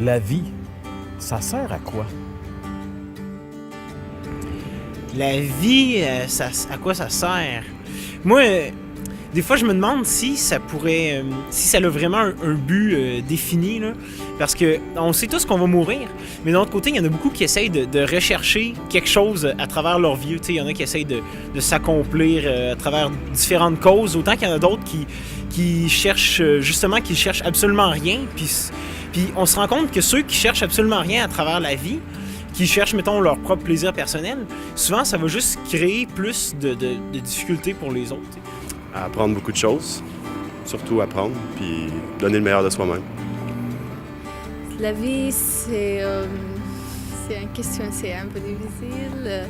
La vie, ça sert à quoi? La vie, à quoi ça sert? Moi, des fois, je me demande si ça pourrait, si ça a vraiment un but défini, là. Parce que on sait tous qu'on va mourir, mais d'un autre côté, il y en a beaucoup qui essayent de rechercher quelque chose à travers leur vie. Il y en a qui essayent de s'accomplir à travers différentes causes, autant qu'il y en a d'autres qui cherchent justement, qui cherchent absolument rien. Puis on se rend compte que ceux qui cherchent absolument rien à travers la vie, qui cherchent, mettons, leur propre plaisir personnel, souvent, ça va juste créer plus de difficultés pour les autres. À apprendre beaucoup de choses, surtout apprendre, puis donner le meilleur de soi-même. La vie, c'est une question, c'est un peu difficile.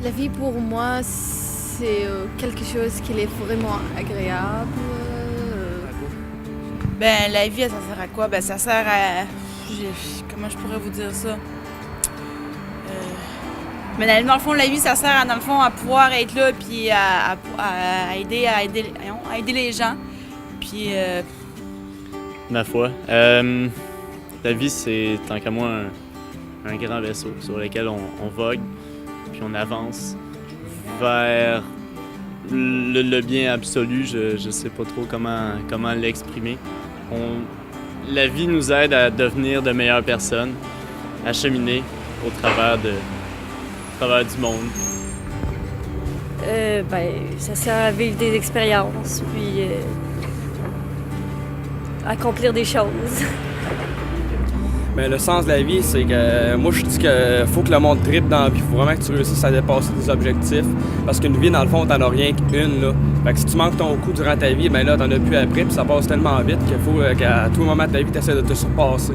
La vie, pour moi, c'est quelque chose qui est vraiment agréable. Ben, la vie, ça sert à quoi? Ben, ça sert à... Comment je pourrais vous dire ça? Mais dans le fond, la vie, ça sert, dans le fond, à pouvoir être là, puis à aider les gens. Puis... Ma foi. La vie, c'est, tant qu'à moi, un grand vaisseau sur lequel on vogue, puis on avance vers le bien absolu. Je sais pas trop comment l'exprimer. La vie nous aide à devenir de meilleures personnes, à cheminer au travers du monde. Ça sert à vivre des expériences, puis accomplir des choses. Mais le sens de la vie, c'est que moi je dis qu'il faut que le monde trippe dans la vie. Il faut vraiment que tu réussisses à dépasser tes objectifs. Parce qu'une vie, dans le fond, t'en as rien qu'une, là. Fait que si tu manques ton coup durant ta vie, ben là, t'en as plus après, puis ça passe tellement vite qu'il faut qu'à tout moment de ta vie, t'essaies de te surpasser.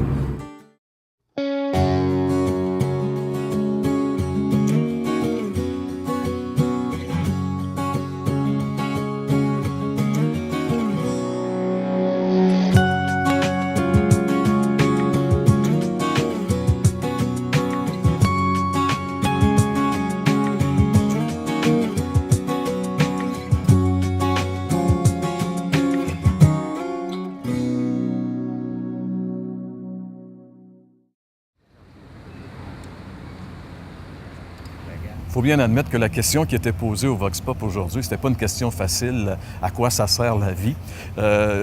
Il faut bien admettre que la question qui était posée au Vox Pop aujourd'hui, c'était pas une question facile. À quoi ça sert la vie?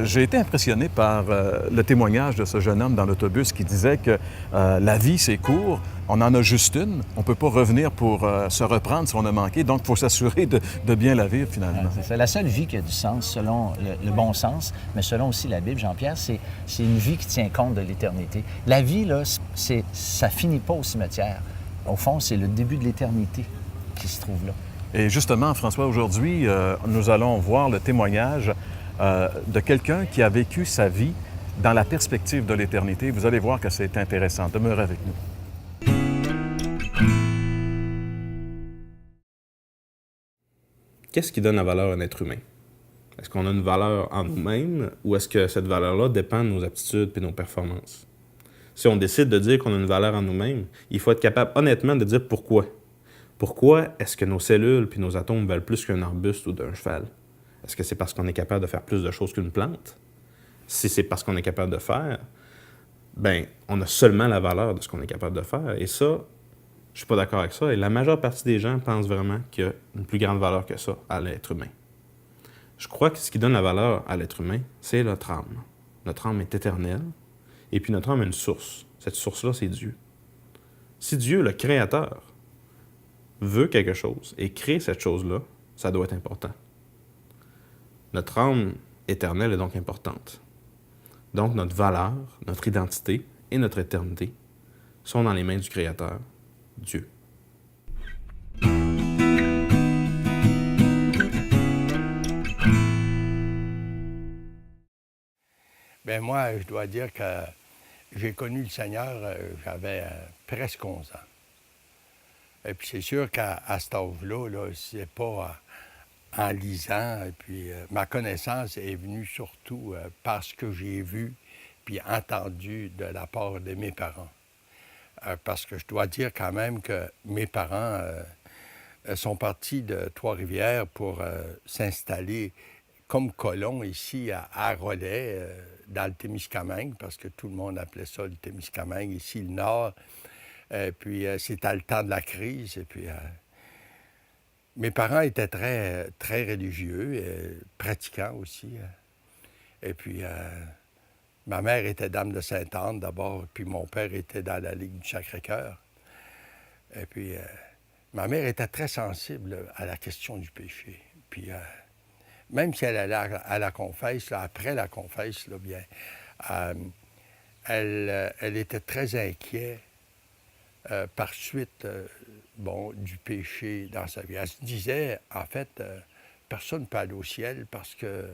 J'ai été impressionné par le témoignage de ce jeune homme dans l'autobus qui disait que la vie, c'est court, on en a juste une, on peut pas revenir pour se reprendre si on a manqué, donc il faut s'assurer de bien la vivre finalement. C'est ça. La seule vie qui a du sens, selon le bon sens, mais selon aussi la Bible, Jean-Pierre, c'est une vie qui tient compte de l'éternité. La vie, là, ça finit pas au cimetière. Au fond, c'est le début de l'éternité qui se trouve là. Et justement, François, aujourd'hui, nous allons voir le témoignage de quelqu'un qui a vécu sa vie dans la perspective de l'éternité. Vous allez voir que c'est intéressant. Demeurez avec nous. Qu'est-ce qui donne la valeur à un être humain? Est-ce qu'on a une valeur en nous-mêmes ou est-ce que cette valeur-là dépend de nos aptitudes et de nos performances? Si on décide de dire qu'on a une valeur en nous-mêmes, il faut être capable honnêtement de dire pourquoi. Pourquoi est-ce que nos cellules puis nos atomes valent plus qu'un arbuste ou d'un cheval? Est-ce que c'est parce qu'on est capable de faire plus de choses qu'une plante? Si c'est parce qu'on est capable de faire, ben on a seulement la valeur de ce qu'on est capable de faire. Et ça, je suis pas d'accord avec ça. Et la majeure partie des gens pensent vraiment qu'il y a une plus grande valeur que ça à l'être humain. Je crois que ce qui donne la valeur à l'être humain, c'est notre âme. Notre âme est éternelle. Et puis notre âme a une source. Cette source-là, c'est Dieu. Si Dieu, le Créateur, veut quelque chose et crée cette chose-là, ça doit être important. Notre âme éternelle est donc importante. Donc notre valeur, notre identité et notre éternité sont dans les mains du Créateur, Dieu. Bien, moi, je dois dire que j'ai connu le Seigneur, j'avais presque 11 ans. Et puis c'est sûr qu'à cet âge-là, c'est pas en lisant, et puis ma connaissance est venue surtout parce que j'ai vu puis entendu de la part de mes parents. Parce que je dois dire quand même que mes parents sont partis de Trois-Rivières pour s'installer comme colon ici à Rollet, dans le Témiscamingue, parce que tout le monde appelait ça le Témiscamingue, ici le Nord. Puis c'était le temps de la crise. Et puis mes parents étaient très, très religieux, et pratiquants aussi. Et puis ma mère était dame de Sainte-Anne d'abord, puis mon père était dans la Ligue du Sacré-Cœur. Et puis ma mère était très sensible à la question du péché. Puis même si elle allait à la confesse, là, après la confesse, là, bien, elle était très inquiète par suite du péché dans sa vie. Elle se disait, en fait, personne ne peut aller au ciel parce que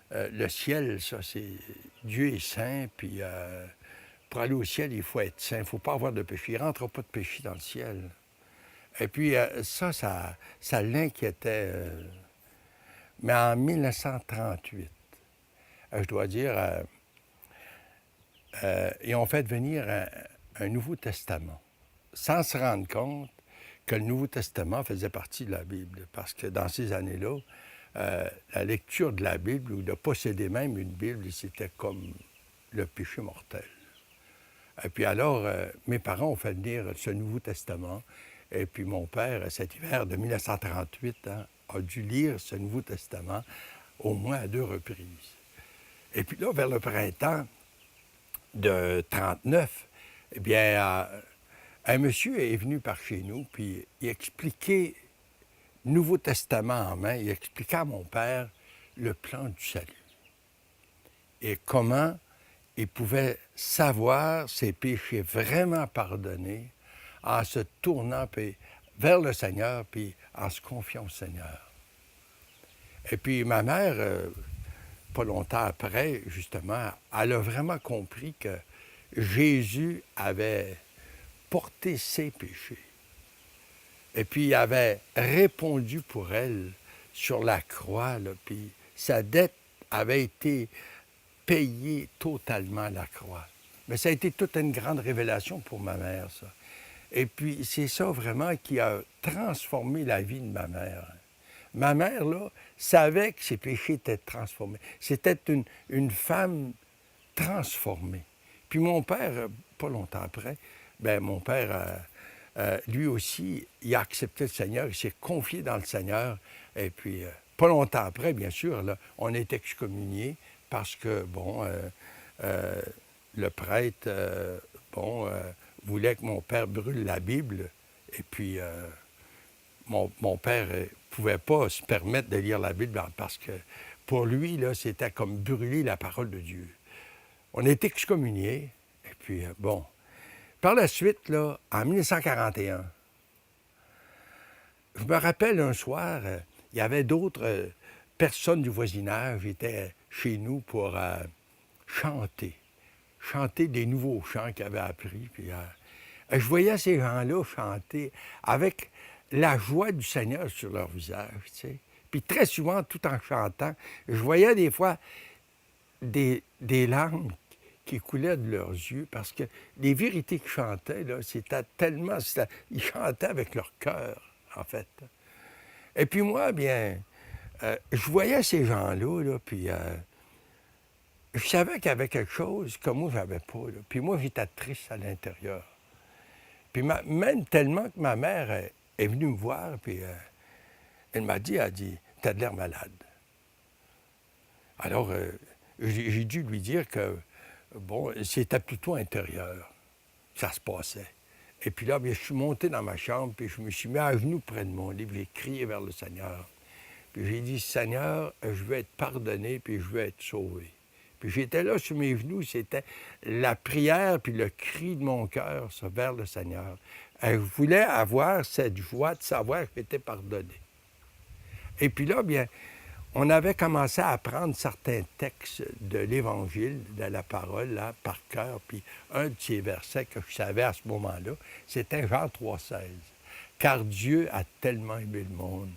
le ciel, ça, c'est... Dieu est saint, puis pour aller au ciel, il faut être saint, il ne faut pas avoir de péché. Il ne rentre pas de péché dans le ciel. Et puis ça l'inquiétait. Mais en 1938, je dois dire, ils ont fait venir un Nouveau Testament, sans se rendre compte que le Nouveau Testament faisait partie de la Bible. Parce que dans ces années-là, la lecture de la Bible, ou de posséder même une Bible, c'était comme le péché mortel. Et puis alors, mes parents ont fait venir ce Nouveau Testament. Et puis mon père, cet hiver de 1938, a dû lire ce Nouveau Testament au moins à 2 reprises. Et puis là, vers le printemps de 1939, eh bien, un monsieur est venu par chez nous, puis il expliquait, Nouveau Testament en main, il expliquait à mon père le plan du salut. Et comment il pouvait savoir ses péchés vraiment pardonnés en se tournant vers le Seigneur, puis en se confiant au Seigneur. Et puis ma mère, pas longtemps après, justement, elle a vraiment compris que Jésus avait porté ses péchés. Et puis il avait répondu pour elle sur la croix, là, puis sa dette avait été payée totalement à la croix. Mais ça a été toute une grande révélation pour ma mère, ça. Et puis, c'est ça vraiment qui a transformé la vie de ma mère. Ma mère, là, savait que ses péchés étaient transformés. C'était une femme transformée. Puis mon père, pas longtemps après, bien, mon père, lui aussi, il a accepté le Seigneur, il s'est confié dans le Seigneur. Et puis, pas longtemps après, bien sûr, là, on est excommunié parce que, le prêtre, voulait que mon père brûle la Bible. Et puis, mon père ne pouvait pas se permettre de lire la Bible parce que pour lui, là, c'était comme brûler la parole de Dieu. On est excommuniés. Et puis, Par la suite, là, en 1941, je me rappelle un soir, il y avait d'autres personnes du voisinage qui étaient chez nous pour chanter des nouveaux chants qu'ils avaient appris. Puis, je voyais ces gens-là chanter avec la joie du Seigneur sur leur visage, tu sais. Puis très souvent, tout en chantant, je voyais des fois des larmes qui coulaient de leurs yeux parce que les vérités qu'ils chantaient, là, c'était tellement... ils chantaient avec leur cœur, en fait. Et puis moi, bien, je voyais ces gens-là, là, puis... je savais qu'il y avait quelque chose que moi, je n'avais pas. Là. Puis moi, j'étais triste à l'intérieur. Puis même tellement que ma mère est venue me voir, puis elle m'a dit, « T'as de l'air malade. » Alors, j'ai dû lui dire que, c'était plutôt intérieur que ça se passait. Et puis là, bien, je suis monté dans ma chambre, puis je me suis mis à genoux près de mon lit, puis j'ai crié vers le Seigneur. Puis j'ai dit, « Seigneur, je veux être pardonné, puis je veux être sauvé. » Puis j'étais là sur mes genoux, c'était la prière puis le cri de mon cœur ça, vers le Seigneur. Je voulais avoir cette joie de savoir que j'étais pardonné. Et puis là, bien, on avait commencé à apprendre certains textes de l'Évangile, de la parole, là, par cœur. Puis un de ces versets que je savais à ce moment-là, c'était Jean 3,16. « Car Dieu a tellement aimé le monde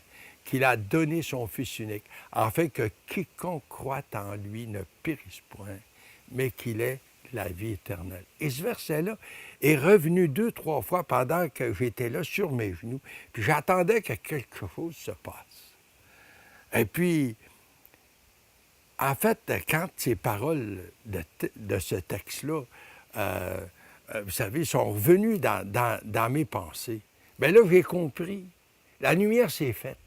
qu'il a donné son Fils unique, afin que quiconque croit en lui ne périsse point, mais qu'il ait la vie éternelle. » Et ce verset-là est revenu 2-3 fois pendant que j'étais là sur mes genoux, puis j'attendais que quelque chose se passe. Et puis, en fait, quand ces paroles de ce texte-là, vous savez, sont revenues dans mes pensées, bien là, j'ai compris. La lumière s'est faite.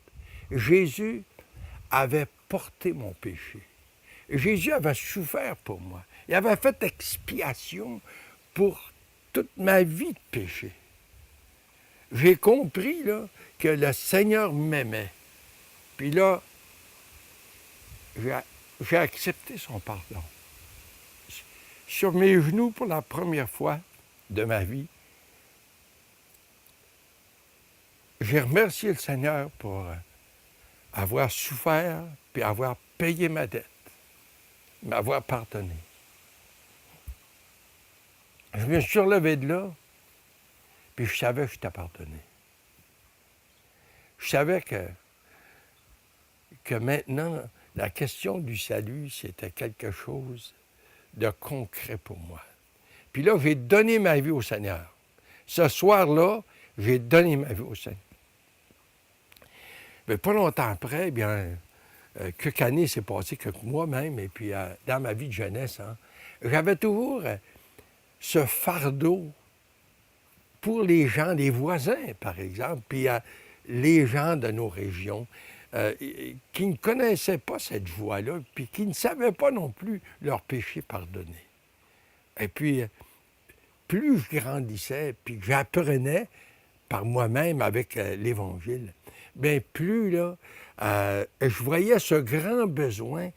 Jésus avait porté mon péché. Jésus avait souffert pour moi. Il avait fait expiation pour toute ma vie de péché. J'ai compris là, que le Seigneur m'aimait. Puis là, j'ai accepté son pardon. Sur mes genoux, pour la première fois de ma vie, j'ai remercié le Seigneur pour avoir souffert puis avoir payé ma dette, m'avoir pardonné. Je me suis relevé de là, puis je savais que j'étais pardonné. Je savais que maintenant, la question du salut, c'était quelque chose de concret pour moi. Puis là, j'ai donné ma vie au Seigneur. Ce soir-là, j'ai donné ma vie au Seigneur. Mais pas longtemps après, bien, quelques années s'est passé, quelques mois même, et puis dans ma vie de jeunesse, j'avais toujours ce fardeau pour les gens, les voisins, par exemple, puis les gens de nos régions qui ne connaissaient pas cette joie-là, puis qui ne savaient pas non plus leur péché pardonné. Et puis, plus je grandissais, puis que j'apprenais par moi-même avec l'Évangile, bien plus, là, je voyais ce grand besoin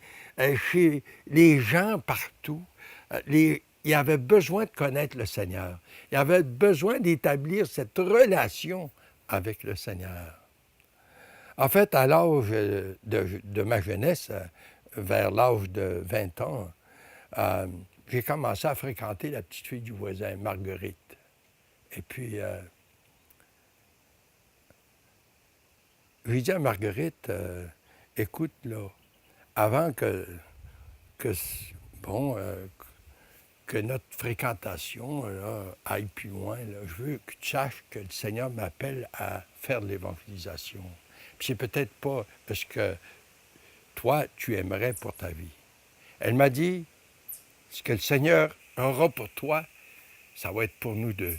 chez les gens partout. Ils avaient besoin de connaître le Seigneur. Ils avaient besoin d'établir cette relation avec le Seigneur. En fait, à l'âge de ma jeunesse, vers l'âge de 20 ans, j'ai commencé à fréquenter la petite fille du voisin, Marguerite. Et puis, j'ai dit à Marguerite, écoute, là, avant que notre fréquentation là, aille plus loin, là, je veux que tu saches que le Seigneur m'appelle à faire de l'évangélisation. Puis c'est peut-être pas parce que toi, tu aimerais pour ta vie. Elle m'a dit, ce que le Seigneur aura pour toi, ça va être pour nous deux.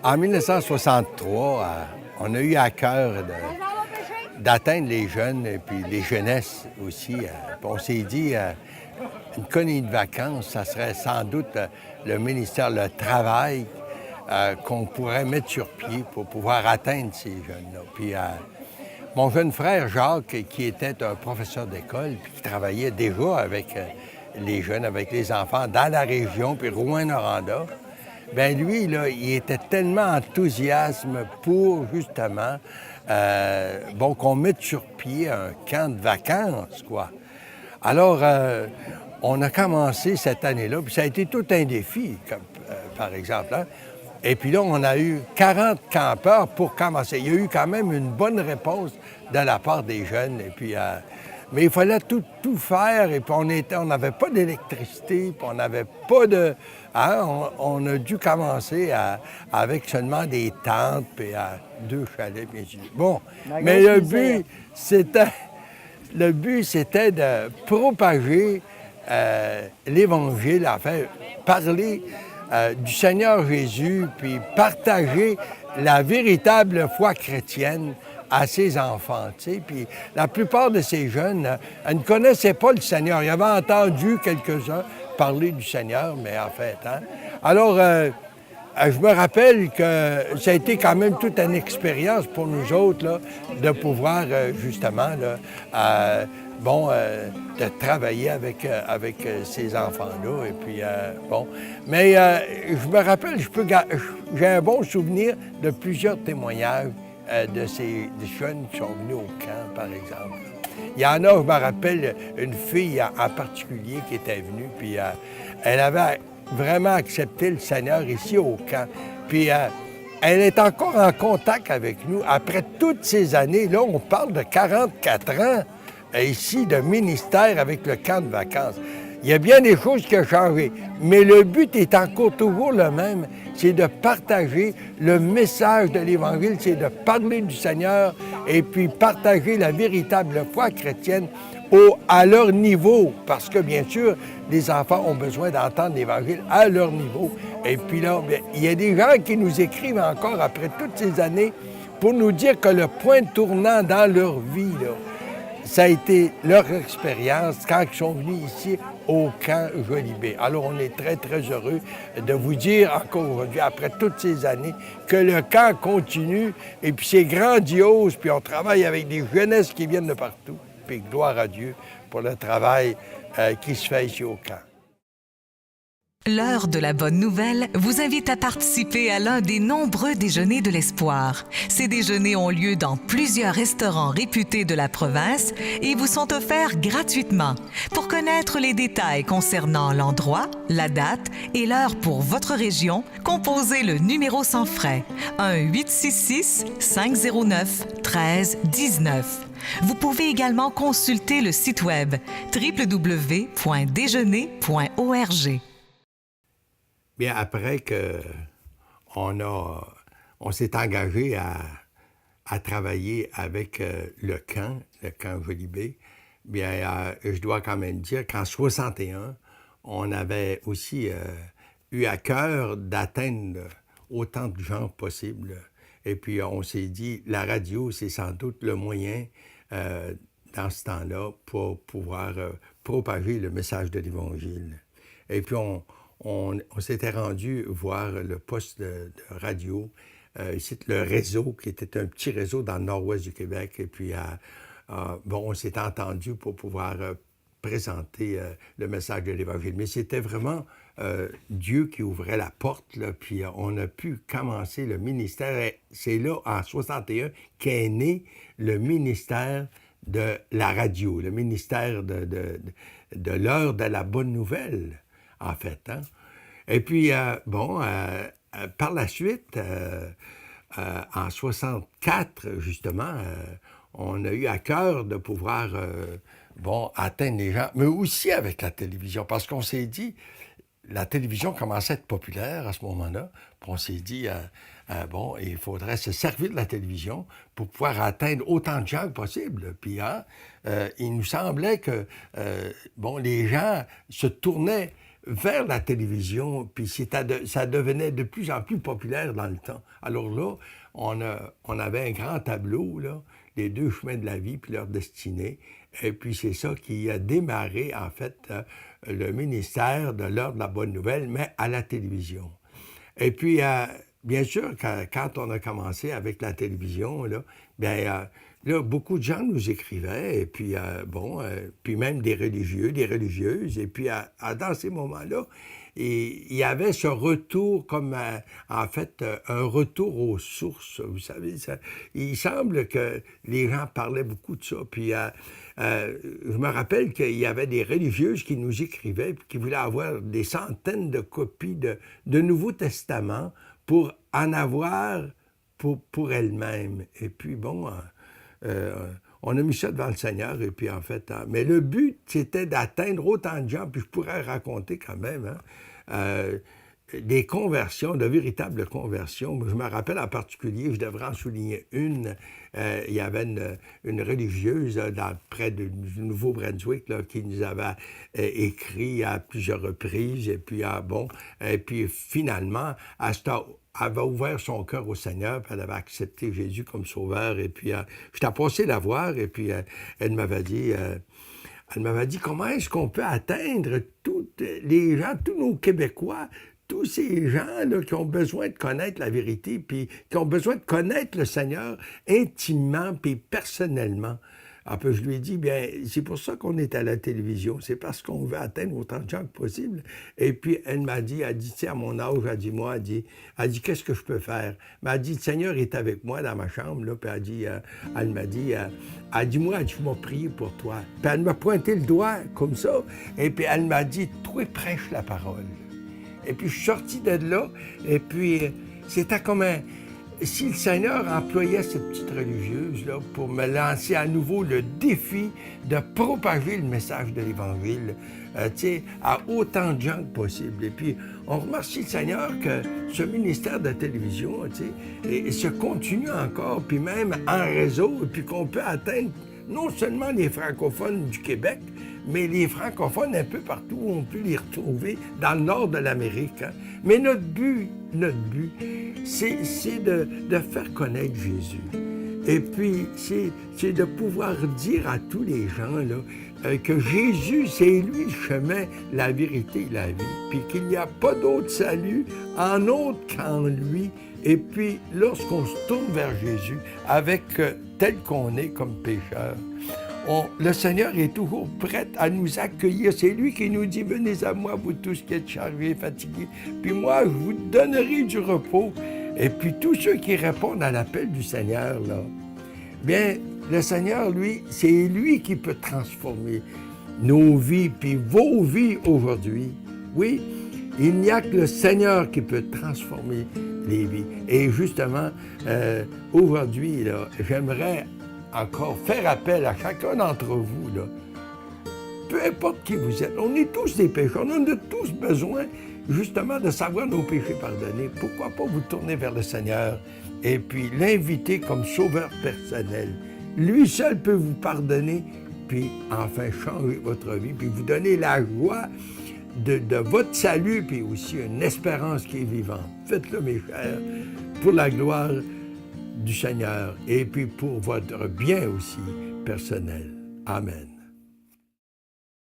En 1963, on a eu à cœur d'atteindre les jeunes et puis les jeunesses aussi. Puis on s'est dit, une colonie de vacances, ça serait sans doute le ministère du Travail qu'on pourrait mettre sur pied pour pouvoir atteindre ces jeunes-là. Puis mon jeune frère Jacques, qui était un professeur d'école, puis qui travaillait déjà avec les jeunes, avec les enfants dans la région, puis Rouyn-Noranda, bien lui, là, il était tellement enthousiaste pour, justement, qu'on mette sur pied un camp de vacances, quoi. Alors, on a commencé cette année-là, puis ça a été tout un défi, comme, par exemple. Hein? Et puis là, on a eu 40 campeurs pour commencer. Il y a eu quand même une bonne réponse de la part des jeunes, et puis... mais il fallait tout faire, et puis on n'avait pas d'électricité, puis on n'avait pas de... Hein, on a dû commencer avec seulement des tentes, puis 2 chalets, bien sûr. Bon, mais le but, c'était de propager l'Évangile, enfin, parler du Seigneur Jésus, puis partager la véritable foi chrétienne à ses enfants, tu sais. Puis la plupart de ces jeunes ne connaissaient pas le Seigneur. Ils avaient entendu quelques-uns parler du Seigneur, mais en fait, hein. Alors, je me rappelle que ça a été quand même toute une expérience pour nous autres, là, de pouvoir, justement, là, de travailler avec ces enfants-là. Et puis, Mais je me rappelle, j'ai un bon souvenir de plusieurs témoignages de ces jeunes qui sont venus au camp, par exemple. Il y en a, je me rappelle, une fille en particulier qui était venue, puis elle avait vraiment accepté le Seigneur ici au camp. Puis elle est encore en contact avec nous. Après toutes ces années, là, on parle de 44 ans ici de ministère avec le camp de vacances. Il y a bien des choses qui ont changé, mais le but est encore toujours le même, c'est de partager le message de l'Évangile, c'est de parler du Seigneur et puis partager la véritable foi chrétienne à leur niveau, parce que bien sûr, les enfants ont besoin d'entendre l'Évangile à leur niveau. Et puis là, bien, il y a des gens qui nous écrivent encore après toutes ces années pour nous dire que le point tournant dans leur vie, là, ça a été leur expérience quand ils sont venus ici au camp Jolivet. Alors, on est très, très heureux de vous dire encore aujourd'hui, après toutes ces années, que le camp continue et puis c'est grandiose, puis on travaille avec des jeunesses qui viennent de partout. Puis gloire à Dieu pour le travail qui se fait ici au camp. L'heure de la bonne nouvelle vous invite à participer à l'un des nombreux déjeuners de l'espoir. Ces déjeuners ont lieu dans plusieurs restaurants réputés de la province et vous sont offerts gratuitement. Pour connaître les détails concernant l'endroit, la date et l'heure pour votre région, composez le numéro sans frais 1-866-509-1319. Vous pouvez également consulter le site web www.déjeuner.org. Bien, après qu'on s'est engagé à travailler avec le camp Jolivet, bien, je dois quand même dire qu'en 61, on avait aussi eu à cœur d'atteindre autant de gens possible. Et puis, on s'est dit, la radio, c'est sans doute le moyen, dans ce temps-là, pour pouvoir propager le message de l'Évangile. Et puis, on s'était rendu voir le poste de radio, ici, le réseau, qui était un petit réseau dans le nord-ouest du Québec. Et puis, on s'est entendu pour pouvoir présenter le message de l'Évangile. Mais c'était vraiment Dieu qui ouvrait la porte, là, puis on a pu commencer le ministère. Et c'est là, en 61, qu'est né le ministère de la radio, le ministère de l'heure de la bonne nouvelle, en fait. Hein? Et puis, par la suite, en 64, justement, on a eu à cœur de pouvoir atteindre les gens, mais aussi avec la télévision, parce qu'on s'est dit, la télévision commençait à être populaire à ce moment-là, puis on s'est dit, il faudrait se servir de la télévision pour pouvoir atteindre autant de gens que possible. Puis, il nous semblait que, les gens se tournaient vers la télévision, puis ça devenait de plus en plus populaire dans le temps. Alors là, on avait un grand tableau, là, les deux chemins de la vie puis leur destinée. Et puis c'est ça qui a démarré, en fait, le ministère de l'heure de la bonne nouvelle, mais à la télévision. Et puis, bien sûr, quand on a commencé avec la télévision, là, là, beaucoup de gens nous écrivaient, et puis, puis même des religieux, des religieuses, et puis dans ces moments-là, il y avait ce retour comme, en fait, un retour aux sources, vous savez. Il semble que les gens parlaient beaucoup de ça, puis je me rappelle qu'il y avait des religieuses qui nous écrivaient, puis qui voulaient avoir des centaines de copies de Nouveau Testament pour en avoir pour elles-mêmes. Et puis, on a mis ça devant le Seigneur, et puis en fait, mais le but, c'était d'atteindre autant de gens, puis je pourrais raconter quand même, des conversions, de véritables conversions. Je me rappelle en particulier, je devrais en souligner une, il y avait une religieuse près du Nouveau-Brunswick là, qui nous avait écrit à plusieurs reprises, et puis finalement, elle avait ouvert son cœur au Seigneur, puis elle avait accepté Jésus comme sauveur, et puis j'étais passé la voir, et puis elle m'avait dit, comment est-ce qu'on peut atteindre tous les gens, tous nos Québécois, tous ces gens là, qui ont besoin de connaître la vérité, puis qui ont besoin de connaître le Seigneur intimement, puis personnellement. Puis je lui ai dit, bien, c'est pour ça qu'on est à la télévision, c'est parce qu'on veut atteindre autant de gens que possible. Et puis, elle dit, tu sais, à mon âge, elle dit, qu'est-ce que je peux faire? Mais elle dit, le Seigneur est avec moi dans ma chambre, là, puis elle m'a dit, moi, je vais prier pour toi. Puis elle m'a pointé le doigt, comme ça, et puis elle m'a dit, toi, prêche la parole. Et puis, je suis sorti de là, et puis, c'était comme si le Seigneur employait cette petite religieuse-là pour me lancer à nouveau le défi de propager le message de l'Évangile, à autant de gens que possible. Et puis, on remercie le Seigneur que ce ministère de la télévision, se continue encore, puis même en réseau, et puis qu'on peut atteindre non seulement les francophones du Québec, mais les francophones un peu partout où on peut les retrouver dans le nord de l'Amérique. Hein. Mais notre but, c'est de faire connaître Jésus. Et puis, c'est de pouvoir dire à tous les gens là, que Jésus, c'est lui le chemin, la vérité et la vie, puis qu'il n'y a pas d'autre salut en autre qu'en lui. Et puis, lorsqu'on se tourne vers Jésus, avec tel qu'on est comme pécheur, le Seigneur est toujours prêt à nous accueillir. C'est lui qui nous dit « Venez à moi, vous tous qui êtes chargés et fatigués, puis moi, je vous donnerai du repos. » Et puis, tous ceux qui répondent à l'appel du Seigneur, là, bien, le Seigneur, lui, c'est lui qui peut transformer nos vies, puis vos vies aujourd'hui. Oui, il n'y a que le Seigneur qui peut transformer les vies. Et justement, aujourd'hui, là, j'aimerais encore faire appel à chacun d'entre vous, là. Peu importe qui vous êtes, on est tous des pécheurs, on a tous besoin justement de savoir nos péchés pardonnés. Pourquoi pas vous tourner vers le Seigneur et puis l'inviter comme sauveur personnel. Lui seul peut vous pardonner, puis enfin changer votre vie, puis vous donner la joie de votre salut, puis aussi une espérance qui est vivante. Faites-le, mes chers, pour la gloire du Seigneur et puis pour votre bien aussi personnel. Amen.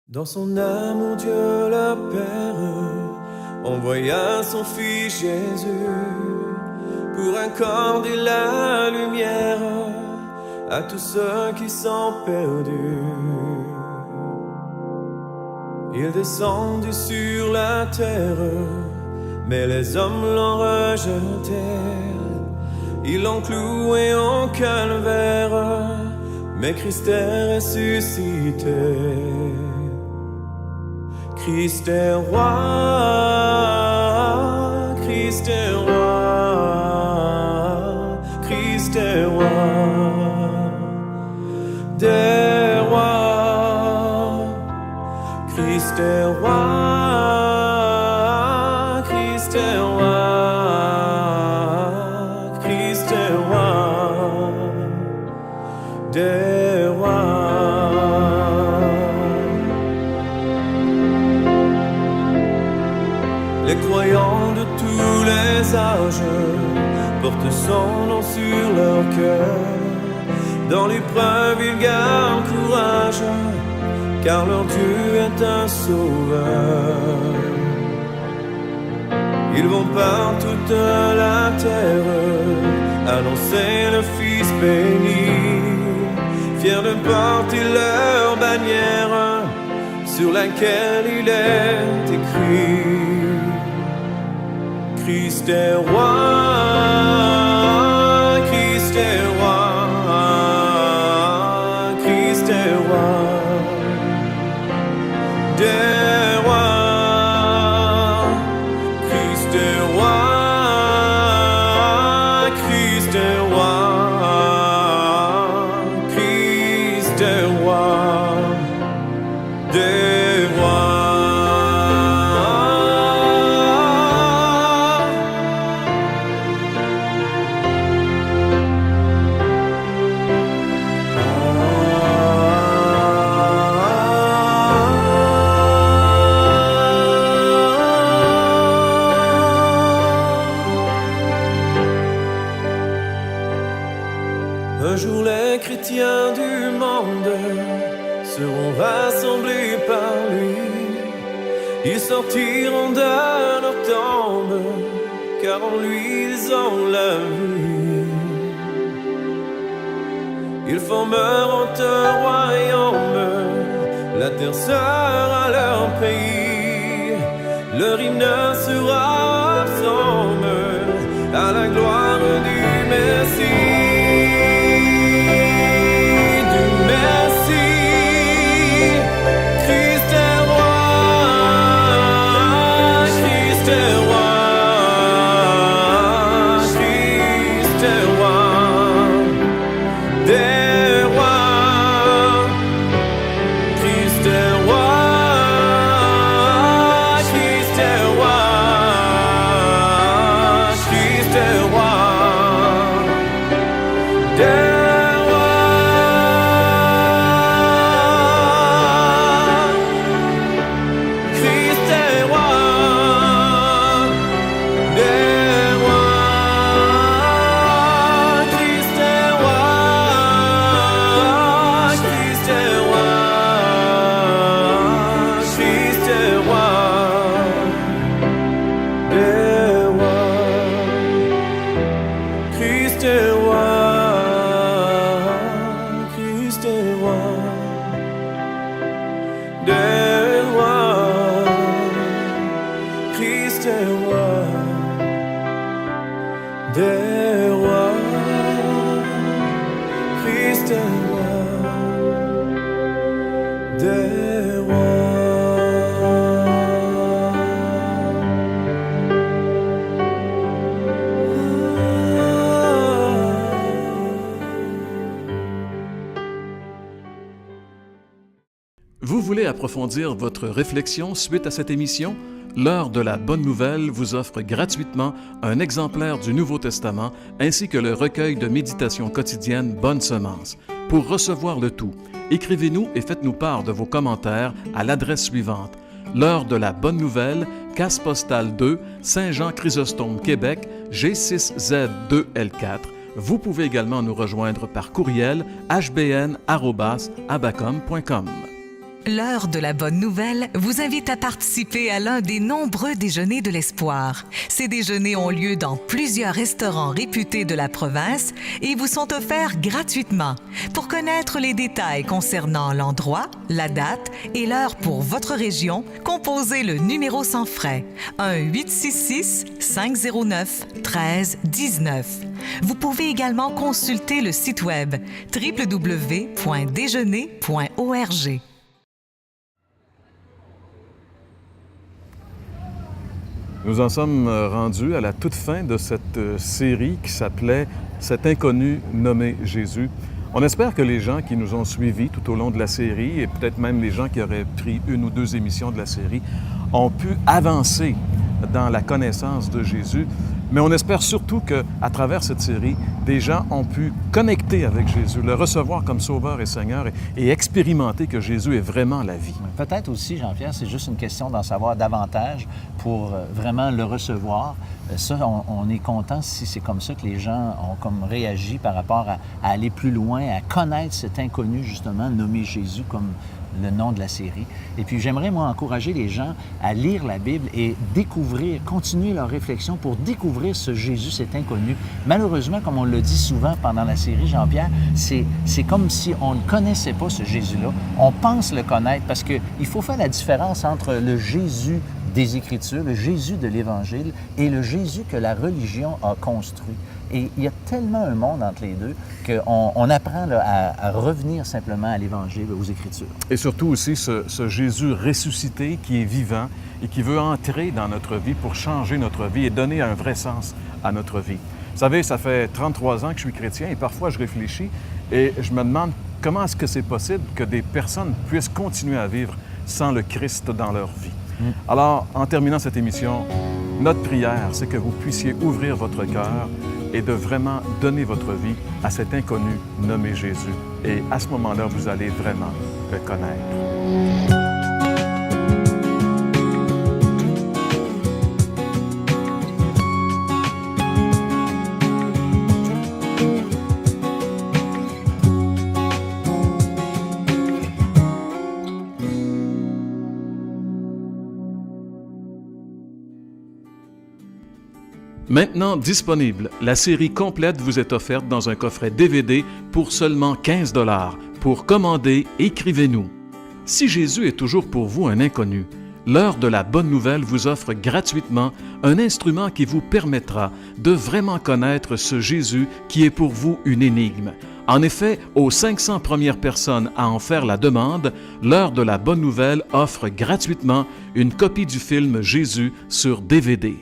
Dans son amour, Dieu le Père envoya son Fils Jésus pour accorder la lumière à tous ceux qui sont perdus. Il descendit sur la terre, mais les hommes l'ont rejeté. Ils l'ont cloué au calvaire, mais Christ est ressuscité. Christ est roi, Christ est roi, Christ est roi des rois. Christ est roi, Christ est roi. Des rois. Les croyants de tous les âges portent son nom sur leur cœur. Dans l'épreuve, ils gardent courage, car leur Dieu est un sauveur. Ils vont par toute la terre annoncer le Fils béni, fiers de porter leur bannière sur laquelle il est écrit: Christ est roi, Christ est roi, Christ est roi des rois. Christ est roi, Christ est roi. Des Un jour les chrétiens du monde seront rassemblés par lui. Ils sortiront de leur tombe, car en lui ils ont la vie. Ils formeront un royaume, la terre sera leur pays. Leur hymne sera un psaume à la gloire du Messie. Christ est Christ est roi des rois. Christ est roi des rois. Vous voulez approfondir votre réflexion suite à cette émission? L'heure de la bonne nouvelle vous offre gratuitement un exemplaire du Nouveau Testament ainsi que le recueil de méditation quotidienne Bonne Semence. Pour recevoir le tout, écrivez-nous et faites-nous part de vos commentaires à l'adresse suivante: L'heure de la bonne nouvelle, Casse postale 2, Saint-Jean-Chrysostome, Québec, G6Z2L4. Vous pouvez également nous rejoindre par courriel hbn@abacom.com. L'heure de la bonne nouvelle vous invite à participer à l'un des nombreux déjeuners de l'espoir. Ces déjeuners ont lieu dans plusieurs restaurants réputés de la province et vous sont offerts gratuitement. Pour connaître les détails concernant l'endroit, la date et l'heure pour votre région, composez le numéro sans frais 1-866-509-1319. Vous pouvez également consulter le site web www.déjeuner.org. Nous en sommes rendus à la toute fin de cette série qui s'appelait « Cet inconnu nommé Jésus ». On espère que les gens qui nous ont suivis tout au long de la série, et peut-être même les gens qui auraient pris une ou deux émissions de la série, ont pu avancer dans la connaissance de Jésus. Mais on espère surtout qu'à travers cette série, des gens ont pu connecter avec Jésus, le recevoir comme Sauveur et Seigneur et expérimenter que Jésus est vraiment la vie. Peut-être aussi, Jean-Pierre, c'est juste une question d'en savoir davantage pour vraiment le recevoir. Ça, on est content si c'est comme ça que les gens ont comme réagi par rapport à aller plus loin, à connaître cet inconnu, justement, nommé Jésus comme le nom de la série. Et puis, j'aimerais, moi, encourager les gens à lire la Bible et découvrir, continuer leur réflexion pour découvrir ce Jésus, cet inconnu. Malheureusement, comme on le dit souvent pendant la série, Jean-Pierre, c'est comme si on ne connaissait pas ce Jésus-là. On pense le connaître parce qu'il faut faire la différence entre le Jésus des Écritures, le Jésus de l'Évangile et le Jésus que la religion a construit. Et il y a tellement un monde entre les deux qu'on apprend là, à revenir simplement à l'Évangile, aux Écritures. Et surtout aussi ce Jésus ressuscité qui est vivant et qui veut entrer dans notre vie pour changer notre vie et donner un vrai sens à notre vie. Vous savez, ça fait 33 ans que je suis chrétien et parfois je réfléchis et je me demande comment est-ce que c'est possible que des personnes puissent continuer à vivre sans le Christ dans leur vie. Alors, en terminant cette émission, notre prière, c'est que vous puissiez ouvrir votre cœur et de vraiment donner votre vie à cet inconnu nommé Jésus. Et à ce moment-là, vous allez vraiment le connaître. Maintenant disponible, la série complète vous est offerte dans un coffret DVD pour seulement 15 $. Pour commander, écrivez-nous. Si Jésus est toujours pour vous un inconnu, l'heure de la bonne nouvelle vous offre gratuitement un instrument qui vous permettra de vraiment connaître ce Jésus qui est pour vous une énigme. En effet, aux 500 premières personnes à en faire la demande, l'heure de la bonne nouvelle offre gratuitement une copie du film Jésus sur DVD.